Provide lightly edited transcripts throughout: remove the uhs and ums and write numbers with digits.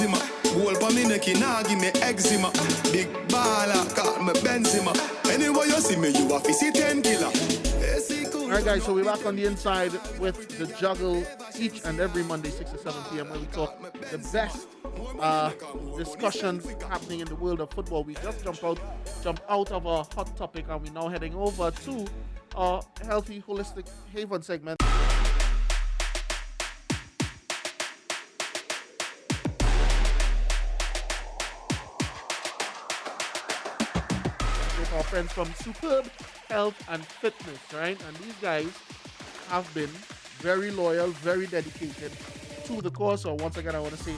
Benzema. Goal for me neck, nah give me eczema. Big baller, call me Benzema. Anyway you see me, you a see 10 killer. Alright guys, so we're back on the inside with the Juggle each and every Monday 6 to 7 p.m. where we talk the best discussions happening in the world of football. We just jumped out of a hot topic and we're now heading over to our healthy holistic haven segment. With our friends from Superb Health and Fitness, right? And these guys have been very loyal, very dedicated to the cause. So once again, I want to say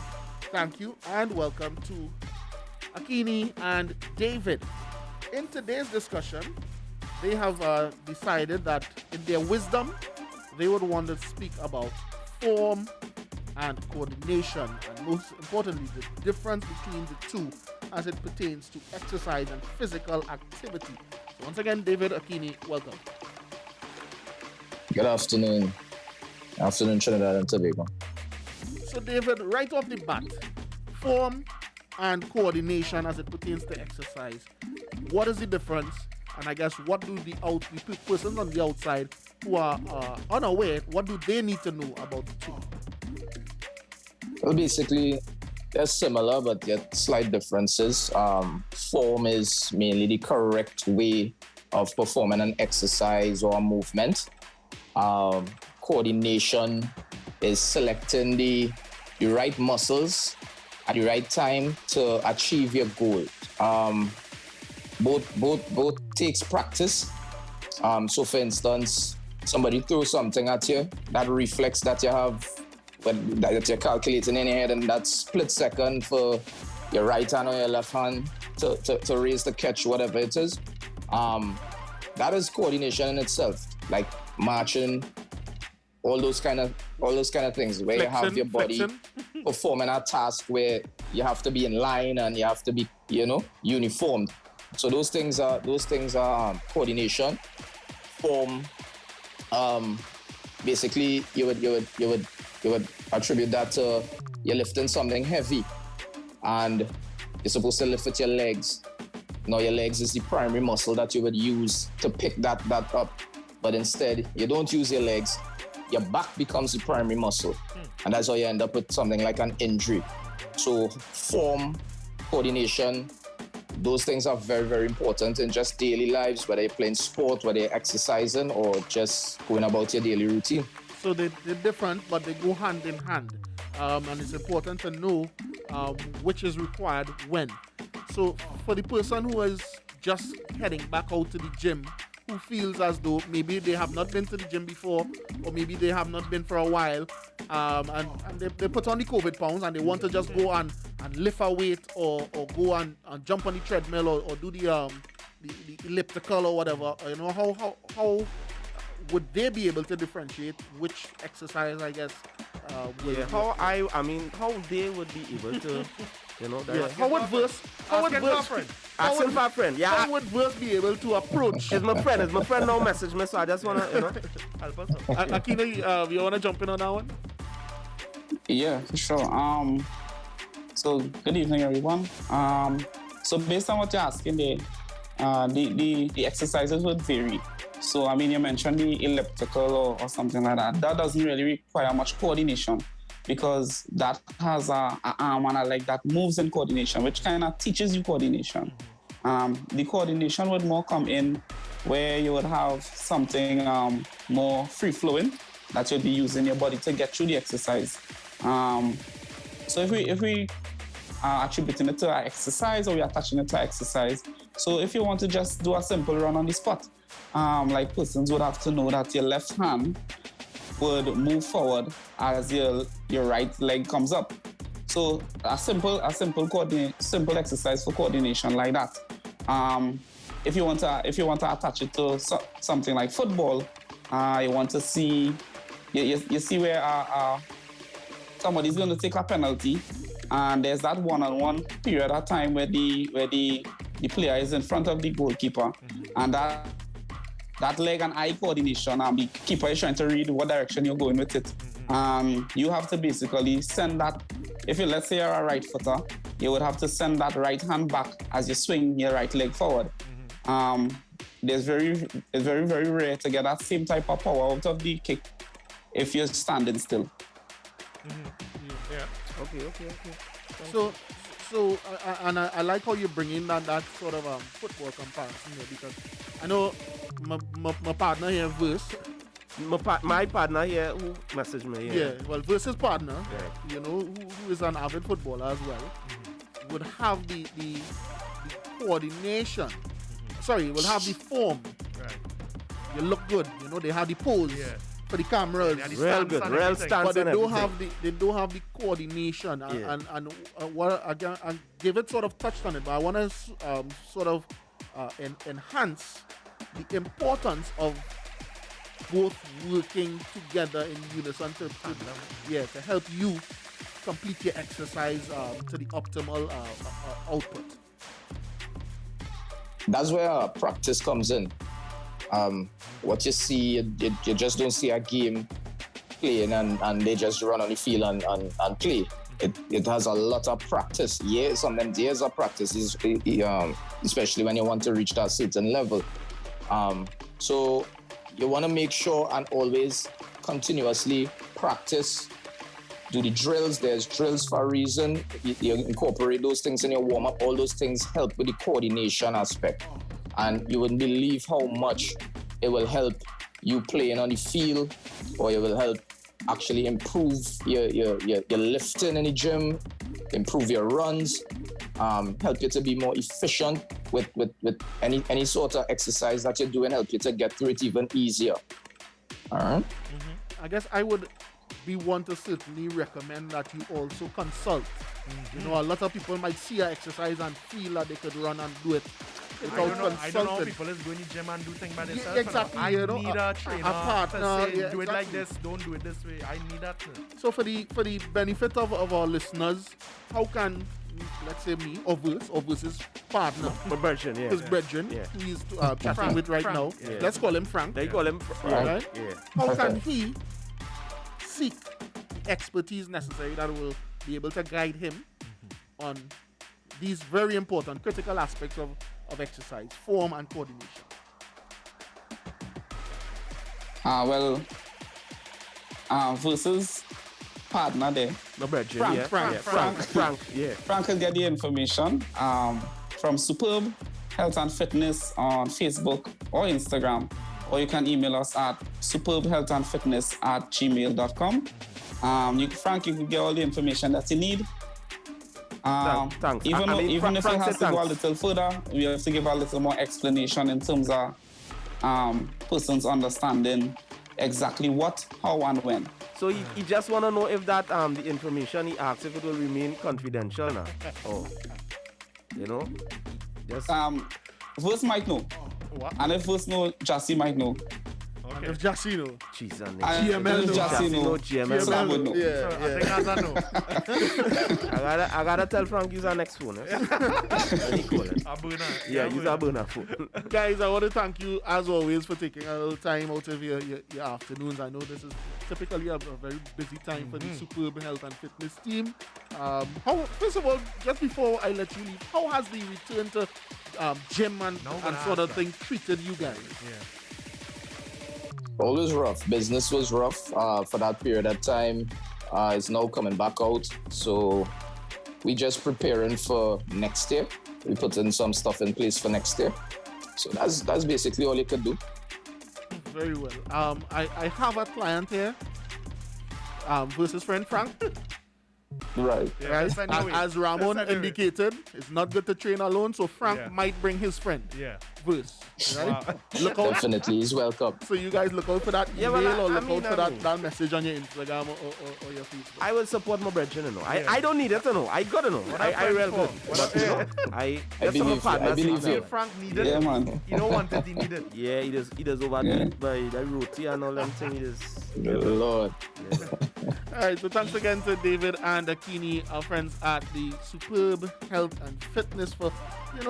thank you and welcome to Akini and David. In today's discussion, they have decided that in their wisdom, they would want to speak about form and coordination, and most importantly, the difference between the two as it pertains to exercise and physical activity. So once again, David, Akini, welcome. Good afternoon. Afternoon, Trinidad and Tobago. So David, right off the bat, form and coordination as it pertains to exercise. What is the difference? And I guess what do the persons on the outside who are unaware, what do they need to know about the two? Well, basically, they're similar, but yet slight differences. Form is mainly the correct way of performing an exercise or a movement. Coordination is selecting the right muscles at the right time to achieve your goal. Both takes practice. So for instance, somebody throws something at you, that reflex that you have, that you're calculating in your head, and that split second for your right hand or your left hand to raise the catch, whatever it is. That is coordination in itself, like marching, all those kind of things where you have your body performing a task where you have to be in line and you have to be, uniformed. So those things are coordination. Form, basically you would attribute that to you're lifting something heavy and you're supposed to lift with your legs. Now your legs is the primary muscle that you would use to pick that up, but instead you don't use your legs. Your back becomes the primary muscle, and that's how you end up with something like an injury. So form, coordination, those things are very, very important in just daily lives, whether you're playing sport, whether you're exercising, or just going about your daily routine. So they're different, but they go hand in hand. And it's important to know which is required when. So for the person who is just heading back out to the gym, who feels as though maybe they have not been to the gym before, or maybe they have not been for a while, and they put on the COVID pounds and they want to just go and lift a weight or go and jump on the treadmill or do the elliptical or whatever. How would they be able to differentiate which exercise, I guess, how they would be able to, how would Verse be able to approach? It's my friend now message me, so I just want to, help us. Akina, you want to jump in on that one? Yeah, for sure. So good evening, everyone. So based on what you're asking there, the exercises would vary. So, you mentioned the elliptical or something like that. That doesn't really require much coordination because that has an arm and a leg that moves in coordination, which kind of teaches you coordination. The coordination would more come in where you would have something more free-flowing that you'd be using your body to get through the exercise. So if we are attributing it to our exercise or we are attaching it to our exercise, so if you want to just do a simple run on the spot, like persons would have to know that your left hand would move forward as your right leg comes up. So a simple exercise for coordination like that. If you want to attach it to something like football, you want to see you see where somebody's going to take a penalty, and there's that one-on-one period of time where the player is in front of the goalkeeper, and that leg and eye coordination, the keeper is trying to read what direction you're going with it. You have to basically send that if you, let's say you're a right footer, you would have to send that right hand back as you swing your right leg forward. It's very, very rare to get that same type of power out of the kick if you're standing still. Yeah. Okay. So, I like how you bring in that sort of football comparison here, because I know my partner here, Verse. My partner here who messaged me. Yeah, well, Verse's partner, you know, who is an avid footballer as well, would have the coordination. Sorry, will have the form. Right. You look good, you know. They have the pose for the cameras. Yeah, the Real stance good, and real everything. stance. But they and don't everything. have the coordination and what again, and David sort of touched on it, but I want to sort of enhance the importance of both working together in unison to help you complete your exercise to the optimal output. That's where practice comes in. What you see, you just don't see a game playing and they just run on the field and play. It has a lot of practice, sometimes years of practice, especially when you want to reach that certain level. So you want to make sure and always continuously practice. Do the drills. There's drills for a reason. You incorporate those things in your warm-up. All those things help with the coordination aspect. And you wouldn't believe how much it will help you playing on the field, or it will help actually improve your lifting in the gym, improve your runs, help you to be more efficient with any sort of exercise that you're doing, help you to get through it even easier. All right? I guess I would be one to certainly recommend that you also consult. You know, a lot of people might see an exercise and feel that they could run and do it without consulting. I don't know how people is going to gym and do things by themselves. Exactly, I you know, need a trainer partner, to say, do it like exactly. this, don't do it this way. I need that. So for the benefit of our listeners, how can, let's say me or Verse's partner, Brethren, his brethren, who he's chatting with right now, Yeah. let's call him Frank. They call him Right? Yeah. How can he seek the expertise necessary that will be able to guide him on these very important, critical aspects of exercise, form and coordination? Versus partner there. No brethren, Frank. Frank will get the information from Superb Health and Fitness on Facebook or Instagram, or you can email us at superbhealthandfitness@gmail.com. Frank, you can get all the information that you need. Thanks. Even if Frank it has said to go a thanks. little further, we have to give a little more explanation in terms of persons understanding exactly what, how, and when. So he just want to know if that the information he asked if it will remain confidential now. Oh, you know, just Verse might know. What? And if Verse know, Jassy might know. And if Jassino, jeez, and And GML if knows. Jassy know, GML Sam would know. So I think as I know. I gotta tell Frank use our next phone. What he call it? Abuna. Yeah, use our burner phone. guys, I want to thank you as always for taking a little time out of your afternoons. I know this is typically a very busy time for the Superb Health and Fitness team. First of all, just before I let you leave, how has the return to gym and sort of thing treated you guys? Yeah. Always rough. Business was rough for that period of time. It's now coming back out. So we just preparing for next year. We putting some stuff in place for next year. So that's basically all you could do. Very well. I have a client here, versus friend Frank. Right. Yeah, Right? just anyway. As Ramon Just anyway. indicated, it's not good to train alone, so Frank Yeah. might bring his friend. Yeah. Verse. Right? Wow. Look out. Definitely, he's welcome. So you guys look out for that Yeah, email well, or I look mean, out for I mean- that message on your Instagram or your Facebook. I will support my brethren, you know. Yeah. I don't need it, you know. I gotta know. What I are real friends good. for? What But, are- you know, that's believe some you. partners. I believe Say you. Frank needed Yeah, it. man. You don't want it, he needed. Yeah, he does overdo by the roti and all them things. He does. Lord. All right, so thanks again to David and Akini, our friends at the Superb Health and Fitness, for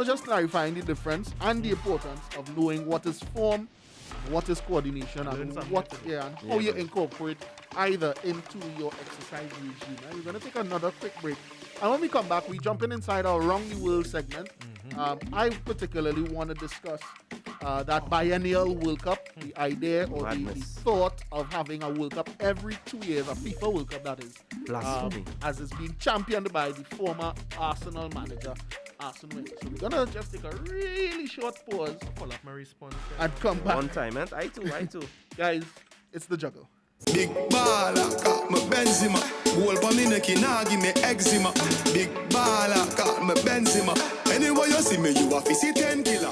just clarifying the difference and the importance of knowing what is form, what is coordination, Learn and something what today. and how you incorporate either into your exercise regime. Right? We're going to take another quick break. And when we come back, we jump in inside our Around the World segment. I particularly want to discuss that biennial World Cup, the idea or the Madness. thought of having a World Cup every 2 years, a FIFA World Cup that is, Blasphemy. as is being championed by the former Arsenal manager, Arsene Wenger. So we're going to just take a really short pause Pull up my response. and come back. One time, man. I too. Guys, it's the Juggle. Big baller, call me Benzema. Goal pa me neck, nah give me eczema. Big baller, call me Benzema. Anywhere you see me, you a fi see 10 killer.